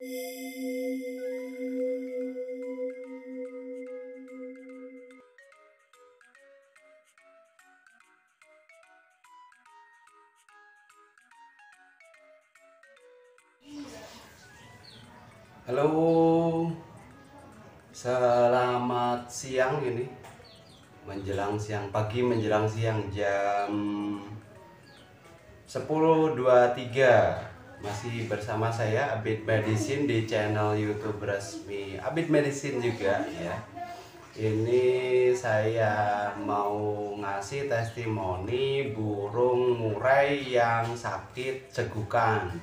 Halo, selamat siang. Ini menjelang siang, pagi menjelang siang, jam 10.23. Masih bersama saya Abid Medicine di channel YouTube resmi Abid Medicine juga ya. Ini saya mau ngasih testimoni burung murai yang sakit cegukan,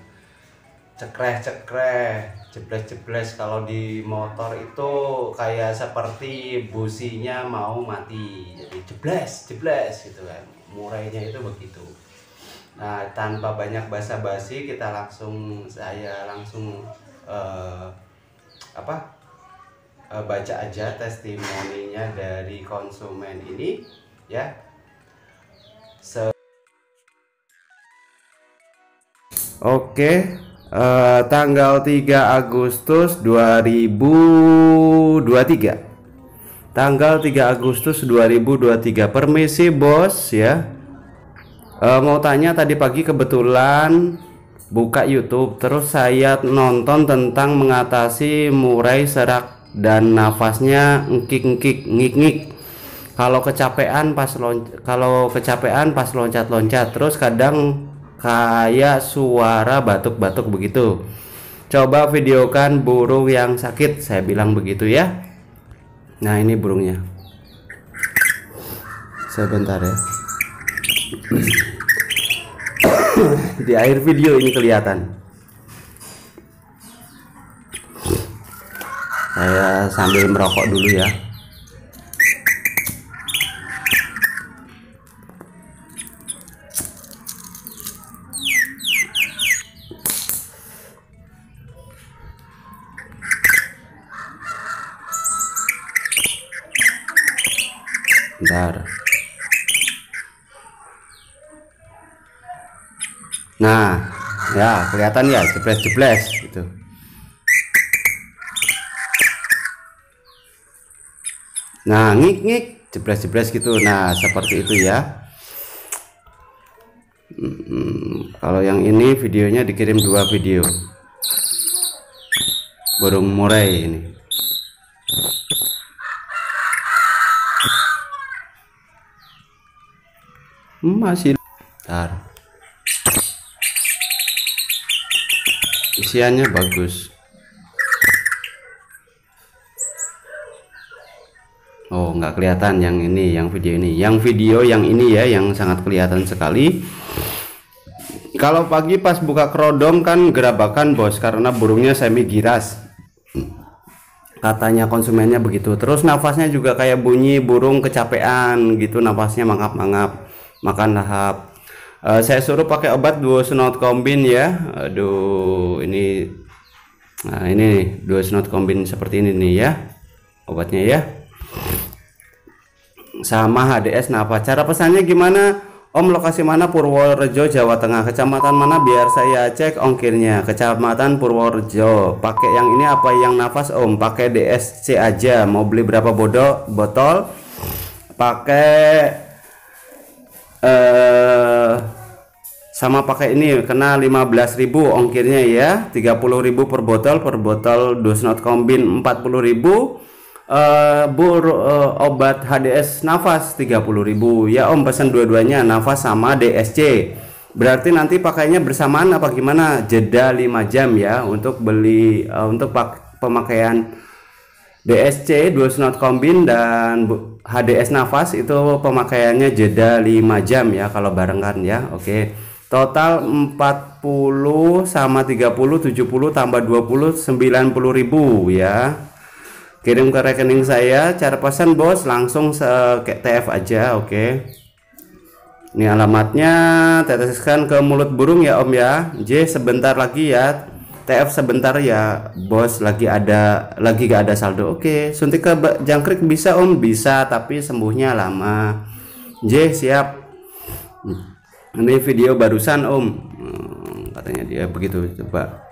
cekreh-cekreh, jebles-jebles. Kalau di motor itu kayak seperti businya mau mati, jadi jebles-jebles gitu kan, murainya itu begitu. Nah, tanpa banyak basa-basi saya langsung baca aja testimoninya dari konsumen ini ya. Oke. Tanggal 3 Agustus 2023. Tanggal 3 Agustus 2023. Permisi bos ya. Mau tanya, tadi pagi kebetulan buka YouTube, terus saya nonton tentang mengatasi murai serak dan nafasnya ngik-ngik, ngik-ngik. Kalau kecapean pas loncat-loncat, terus kadang kayak suara batuk-batuk begitu. Coba videokan burung yang sakit, saya bilang begitu ya. Nah, ini burungnya. Sebentar ya. Di akhir video ini kelihatan. Saya sambil merokok dulu ya. Bentar. Nah, ya kelihatan ya, jebles-jebles gitu. Nah, ngik-ngik, jebles-jebles gitu. Nah, seperti itu ya. Kalau yang ini videonya dikirim 2 video. Burung murai ini. Masih. Bentar. Isiannya bagus. Oh, nggak kelihatan yang ini, yang video ini. Yang video yang ini ya, yang sangat kelihatan sekali. Kalau pagi pas buka kerodong kan gerabakan bos, karena burungnya semi giras. Katanya konsumennya begitu. Terus nafasnya juga kayak bunyi burung kecapean gitu, nafasnya mangap-mangap, makan lahap. Saya suruh pakai obat Duosnot Combine ya. Aduh, ini, nah ini nih, Duosnot Combine seperti ini nih ya, obatnya ya. Sama HDS nafas. Cara pesannya gimana? Om, lokasi mana? Purworejo, Jawa Tengah. Kecamatan mana biar saya cek ongkirnya? Kecamatan Purworejo. Pakai yang ini apa yang nafas om? Pakai DSC aja. Mau beli berapa botol? Pakai sama pakai ini kena 15.000 ongkirnya ya, 30.000 per botol Duosnot Combine 40.000. Obat HDS nafas 30.000 ya om, pesan dua-duanya nafas sama DSC. Berarti nanti pakainya bersamaan apa gimana? Jeda 5 jam ya untuk beli untuk pemakaian DSC Duosnot Combine dan HDS nafas itu pemakaiannya jeda 5 jam ya kalau barengan ya. Oke. Total 40 sama 30 70 tambah 20 90.000 ya. Kirim ke rekening saya. Cara pesan bos langsung ke TF aja. Oke. Ini alamatnya, teteskan ke mulut burung ya om ya. J sebentar lagi ya. TF sebentar ya bos, lagi gak ada saldo. Oke. Suntik ke jangkrik bisa om? Bisa, tapi sembuhnya lama. J siap. Ini video barusan om, katanya dia begitu. Coba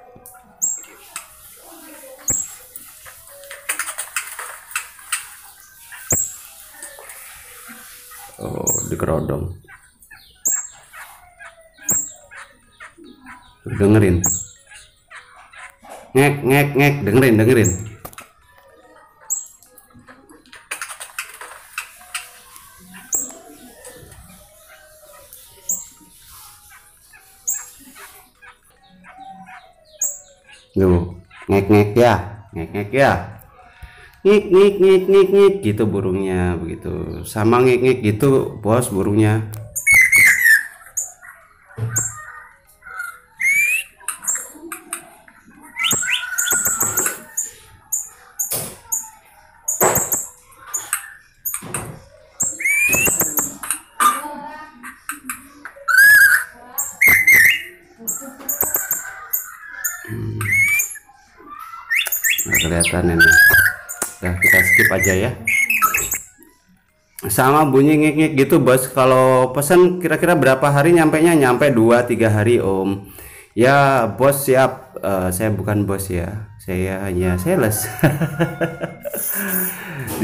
tuh dikerodong. Dengerin, ngek ngek ngek, dengerin. Tuh, ngek ya, ngek ya, ngik gitu burungnya begitu, sama ngik gitu bos burungnya. Nah, kelihatan ini. Nah, kita skip aja ya. Sama bunyi ngik gitu bos. Kalau pesan kira-kira berapa hari nyampainya? Nyampe 2-3 hari om. Ya bos siap. Saya bukan bos ya, saya hanya sales.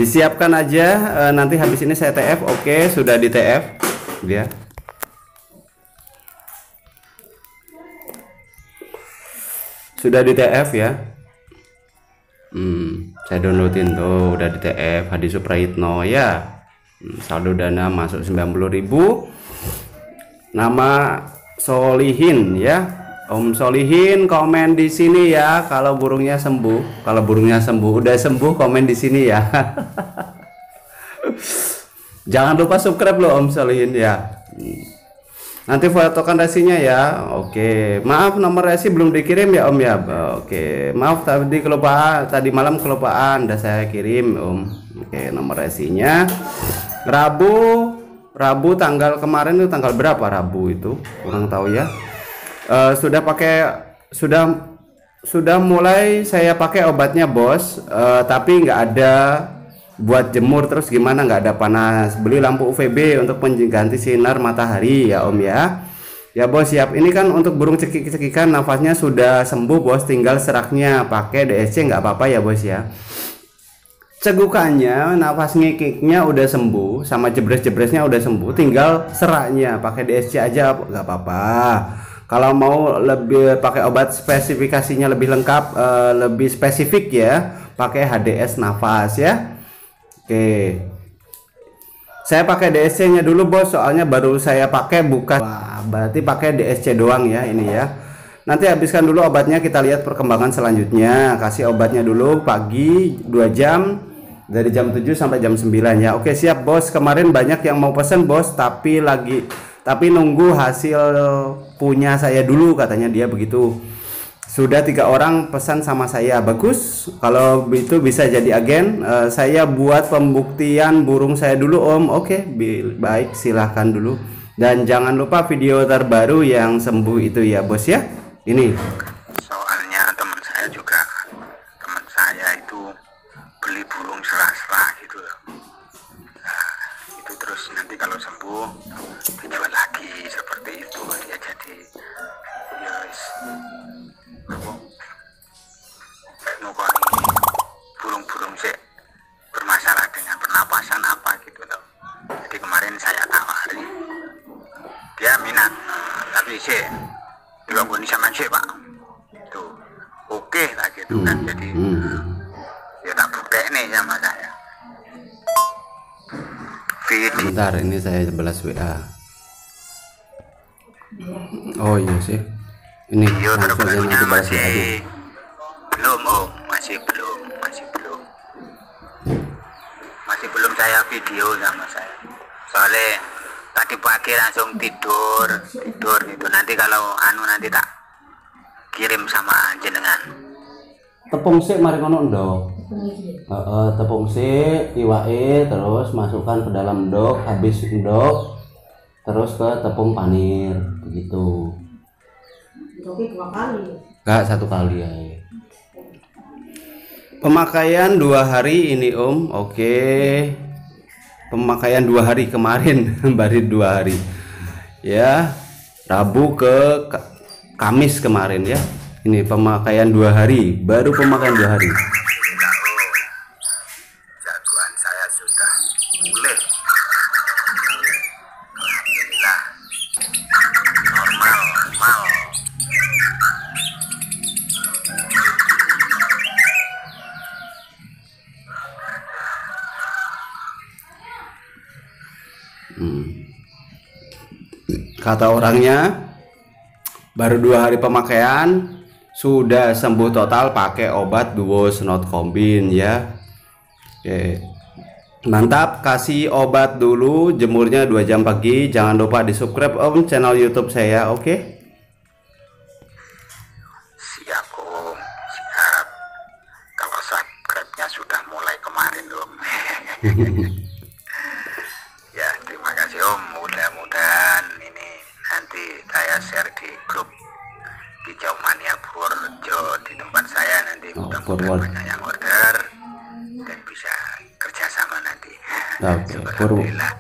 Disiapkan aja. Nanti habis ini saya TF. Oke, sudah di TF ya. Sudah di TF ya. Saya downloadin tuh, udah di TF Hadi Suprayitno ya. Saldo dana masuk 90.000. Nama Solihin ya. Om Solihin komen di sini ya kalau burungnya sembuh. Kalau burungnya sembuh, udah sembuh komen di sini ya. Jangan lupa subscribe loh Om Solihin ya. Nanti fotokan resinya ya. Oke, maaf nomor resi belum dikirim ya Om ya. Oke, maaf tadi kelupaan, tadi malam kelupaan, udah saya kirim Om. Oke, nomor resinya Rabu tanggal kemarin itu tanggal berapa Rabu itu kurang tahu ya. Sudah mulai saya pakai obatnya bos, tapi nggak ada buat jemur, terus gimana nggak ada panas, beli lampu UVB untuk pengganti sinar matahari ya om ya. Ya bos siap. Ini kan untuk burung cekik-cekikan nafasnya sudah sembuh bos, tinggal seraknya pakai DSC nggak apa-apa ya bos ya. Cegukannya, nafas ngikiknya udah sembuh, sama jebres-jebresnya udah sembuh, tinggal seraknya pakai DSC aja nggak apa-apa. Kalau mau lebih pakai obat spesifikasinya lebih lengkap, lebih spesifik ya, pakai HDS nafas ya. Oke, saya pakai DSC nya dulu bos, soalnya baru saya pakai bukan. Wah, berarti pakai DSC doang ya ini ya. Nanti habiskan dulu obatnya, kita lihat perkembangan selanjutnya. Kasih obatnya dulu pagi 2 jam, dari jam 7 sampai jam 9 ya. Oke siap bos. Kemarin banyak yang mau pesen bos, tapi nunggu hasil punya saya dulu, katanya dia begitu. Sudah 3 orang pesan sama saya. Bagus, kalau itu bisa jadi agen. Saya buat pembuktian burung saya dulu om. Oke, baik, silahkan dulu. Dan jangan lupa video terbaru yang sembuh itu ya bos ya. Ini soalnya teman saya itu beli burung serah-serah gitu loh. Nah, itu terus nanti kalau sembuh dijual lagi seperti itu. Ya jadi yes, ngukoni burung-burung sih bermasalah dengan pernapasan apa gitu loh. Jadi kemarin saya tawari, dia minat, tapi sih digabungin sama sih pak tuh oke lah gitu kan. Jadi ya tak bukti nih sama saya video. bentar, ini saya 11 WA. Oh iya sih, ini video terbarunya masih belum om, masih belum saya video sama saya, soalnya tadi pagi langsung tidur gitu. Nanti kalau nanti tak kirim sama jenengan. tepung sik mari ngono ndok. Tepung sik iwake terus masukkan ke dalam ndok, habis ndok terus ke tepung panir begitu. Tapi 2 kali. Enggak, 1 kali ya. Pemakaian 2 hari ini om. Oke, pemakaian 2 hari kemarin. Baru 2 hari ya, Rabu ke Kamis kemarin ya. Ini pemakaian 2 hari, baru pemakaian 2 hari. Jagoan saya sudah mulai. Kata orangnya baru 2 hari pemakaian sudah sembuh total pakai obat Duo Snot Combine ya. Oke, mantap. Kasih obat dulu, jemurnya 2 jam pagi. Jangan lupa di subscribe Om channel YouTube saya. Oke, Siap Om, siap. Kalau subscribe-nya sudah mulai kemarin Om. Ya, terima kasih Om. Mudah-mudahan ini nanti saya share di grup Hijau Mania Purworejo di tempat saya nanti. Mudah-mudahan banyak yang order dan bisa kerjasama nanti. Oke, Alhamdulillah.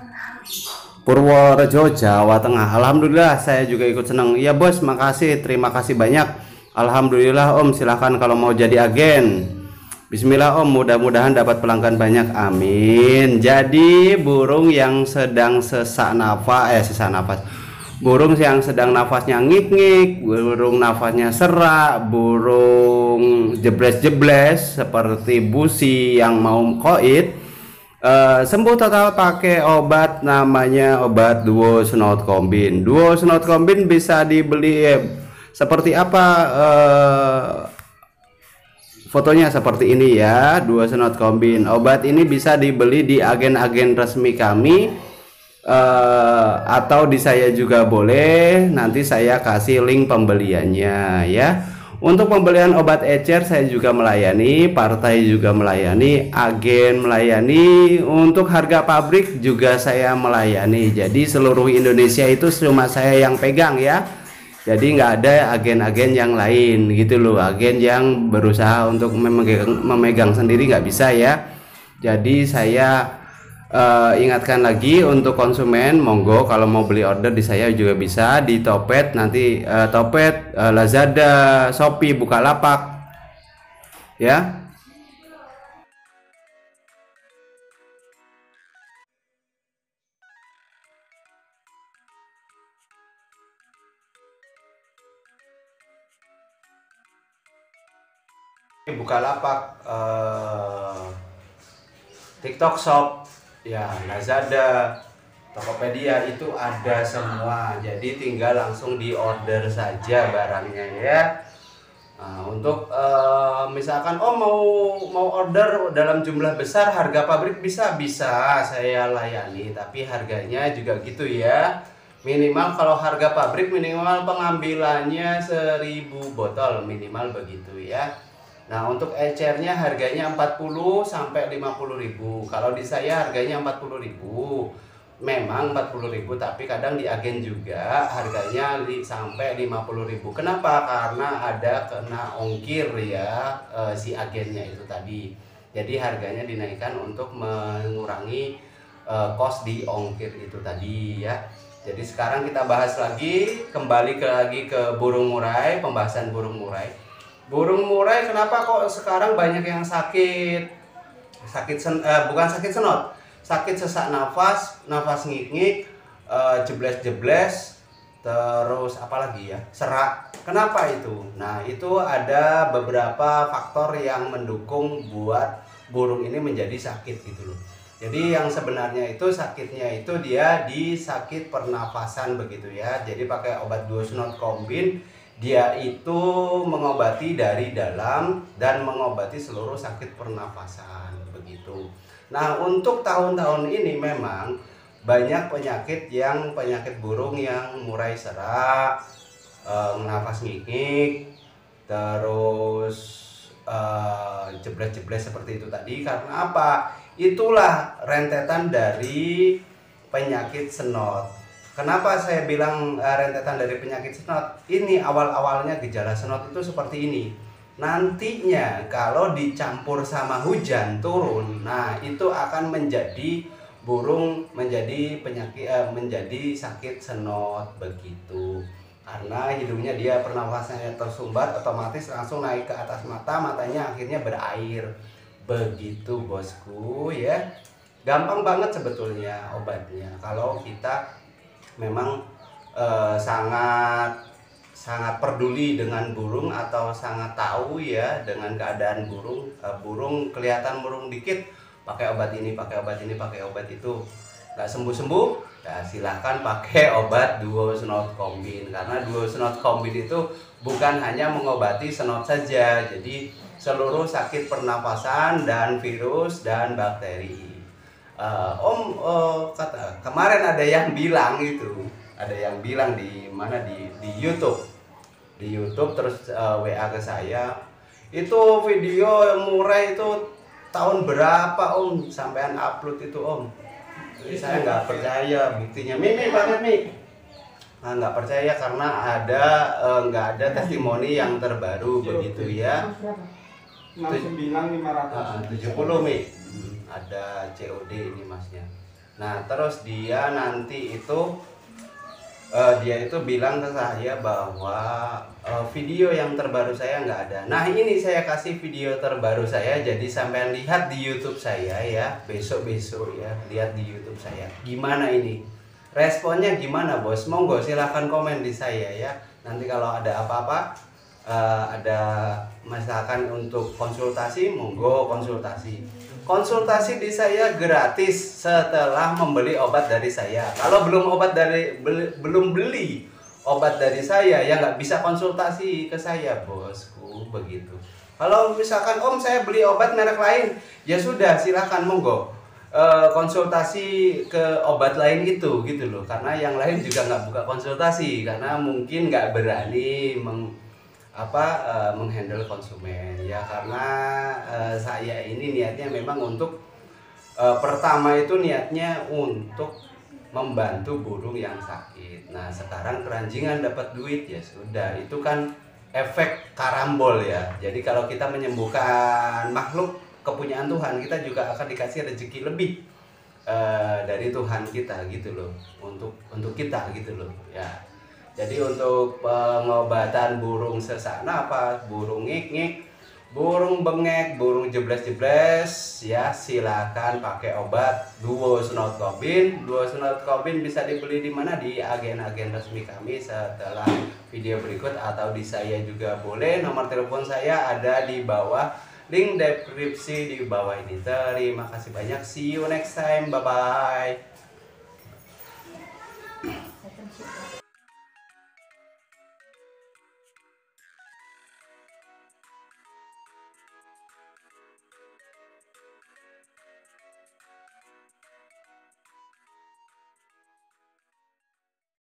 Purworejo, Jawa Tengah. Alhamdulillah, saya juga ikut senang. Iya bos, makasih, terima kasih banyak. Alhamdulillah Om, silahkan kalau mau jadi agen. Bismillah Om, mudah-mudahan dapat pelanggan banyak, amin. Jadi burung yang sedang sesak nafas, burung yang sedang nafasnya ngik-ngik, burung nafasnya serak, burung jebles-jebles seperti busi yang mau koit, sembuh total pakai obat namanya obat Duo Snot Combine. Duo Snot Combine bisa dibeli seperti apa? Fotonya seperti ini ya, Duo Snot Combine. Obat ini bisa dibeli di agen-agen resmi kami, atau di saya juga boleh. Nanti saya kasih link pembeliannya ya. Untuk pembelian obat ecer saya juga melayani, partai juga melayani, agen melayani, untuk harga pabrik juga saya melayani. Jadi seluruh Indonesia itu cuma saya yang pegang ya. Jadi nggak ada agen-agen yang lain gitu loh, agen yang berusaha untuk memegang sendiri nggak bisa ya. Jadi saya ingatkan lagi untuk konsumen, monggo kalau mau beli order di saya juga bisa di Topet, nanti Topet, Lazada, Shopee, Bukalapak ya. Bukalapak, TikTok Shop ya, Lazada, Tokopedia itu ada semua. Jadi tinggal langsung di order saja barangnya ya. Nah, untuk misalkan mau order dalam jumlah besar, harga pabrik bisa saya layani, tapi harganya juga gitu ya. Minimal kalau harga pabrik minimal pengambilannya 1000 botol minimal begitu ya. Nah, untuk ecernya harganya 40 sampai 50.000. Kalau di saya harganya 40.000. Memang 40.000, tapi kadang di agen juga harganya sampai 50.000. Kenapa? Karena ada kena ongkir ya, si agennya itu tadi. Jadi harganya dinaikkan untuk mengurangi kos di ongkir itu tadi ya. Jadi sekarang kita bahas lagi, kembali lagi ke burung murai, pembahasan burung murai. Burung murai kenapa kok sekarang banyak yang sakit bukan sakit senot, sakit sesak nafas, nafas ngik-ngik, jebles-jebles, terus apalagi ya, serak. Kenapa itu? Nah, itu ada beberapa faktor yang mendukung buat burung ini menjadi sakit gitu loh. Jadi yang sebenarnya itu sakitnya itu dia di sakit pernafasan begitu ya. Jadi pakai obat Duo Snot Combine, dia itu mengobati dari dalam dan mengobati seluruh sakit pernafasan begitu. Nah, untuk tahun-tahun ini memang banyak penyakit burung yang murai serak, nafas ngik-ngik, terus jebles-jebles seperti itu tadi. Karena apa? Itulah rentetan dari penyakit senot. Kenapa saya bilang rentetan dari penyakit senot? Ini awal-awalnya gejala senot itu seperti ini. Nantinya kalau dicampur sama hujan turun, nah itu akan menjadi burung menjadi penyakit, menjadi sakit senot begitu. Karena hidungnya dia pernafasannya tersumbat, otomatis langsung naik ke atas mata, matanya akhirnya berair. Begitu bosku ya. Gampang banget sebetulnya obatnya kalau kita memang sangat peduli dengan burung atau sangat tahu ya dengan keadaan burung. Burung kelihatan burung dikit, pakai obat ini, pakai obat ini, pakai obat itu. nggak sembuh-sembuh, ya silahkan pakai obat Duo Snot Combine, karena Duo Snot Combine itu bukan hanya mengobati snot saja, jadi seluruh sakit pernapasan dan virus dan bakteri. Kemarin ada yang bilang di mana di YouTube terus WA ke saya, itu video yang murah itu tahun berapa Om sampean upload itu Om? Jadi saya nggak percaya buktinya, Mi banget Mi. Nah, nggak percaya karena nggak ada testimoni yang terbaru begitu ya. 69.500 70 Mi. Ada COD ini Masnya. Nah terus dia itu bilang ke saya bahwa video yang terbaru saya nggak ada. Nah ini saya kasih video terbaru saya, jadi sampean lihat di YouTube saya ya, besok ya, lihat di YouTube saya. Gimana ini? Responnya gimana bos? Monggo silahkan komen di saya ya. Nanti kalau ada apa-apa, ada misalkan untuk konsultasi, monggo konsultasi di saya gratis setelah membeli obat dari saya. Kalau belum beli obat dari saya ya nggak bisa konsultasi ke saya bosku, begitu. Kalau misalkan Om saya beli obat merek lain, ya sudah silahkan monggo konsultasi ke obat lain itu gitu loh, karena yang lain juga nggak buka konsultasi karena mungkin nggak berani menghandle konsumen ya, karena saya ini niatnya memang untuk pertama itu niatnya untuk membantu burung yang sakit. Nah sekarang keranjingan dapat duit ya sudah, itu kan efek karambol ya. Jadi kalau kita menyembuhkan makhluk kepunyaan Tuhan, kita juga akan dikasih rezeki lebih dari Tuhan kita gitu loh, untuk kita gitu loh ya. Jadi untuk pengobatan burung sesak napas, burung ngik-ngik, burung bengek, burung jebles-jebles ya silakan pakai obat Duo Snot Combine. Duo Snot Combine bisa dibeli di mana? Di agen-agen resmi kami setelah video berikut, atau di saya juga boleh. Nomor telepon saya ada di bawah, link deskripsi di bawah ini. Terima kasih banyak. See you next time. Bye bye.